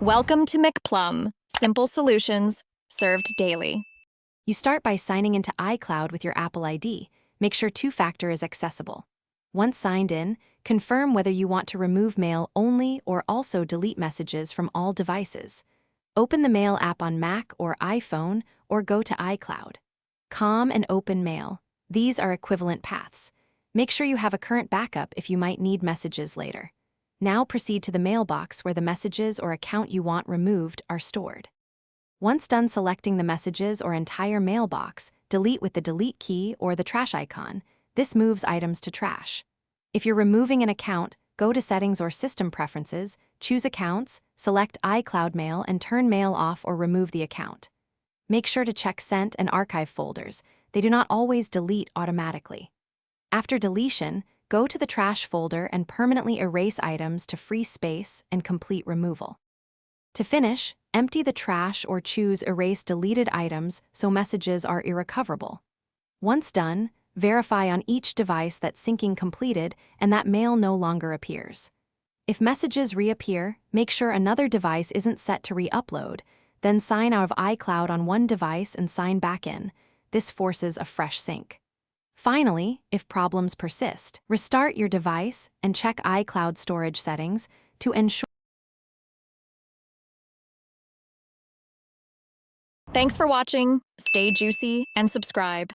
Welcome to McPlum, simple solutions served daily. You start by signing into iCloud with your Apple ID. Make sure two-factor is accessible. Once signed in, confirm whether you want to remove mail only or also delete messages from all devices. Open the Mail app on Mac or iPhone or go to iCloud. Com and open Mail. These are equivalent paths. Make sure you have a current backup if you might need messages later. Now proceed to the mailbox where the messages or account you want removed are stored. Once done selecting the messages or entire mailbox, delete with the delete key or the trash icon. This moves items to trash. If you're removing an account, go to Settings or System Preferences, choose Accounts, select iCloud Mail and turn Mail off or remove the account. Make sure to check Sent and Archive folders. They do not always delete automatically. After deletion, go to the Trash folder and permanently erase items to free space and complete removal. To finish, empty the trash or choose Erase deleted items so messages are irrecoverable. Once done, verify on each device that syncing completed and that mail no longer appears. If messages reappear, make sure another device isn't set to re-upload, then sign out of iCloud on one device and sign back in. This forces a fresh sync. Finally, if problems persist, restart your device and check iCloud storage settings to ensure. Thanks for watching. Stay juicy and subscribe.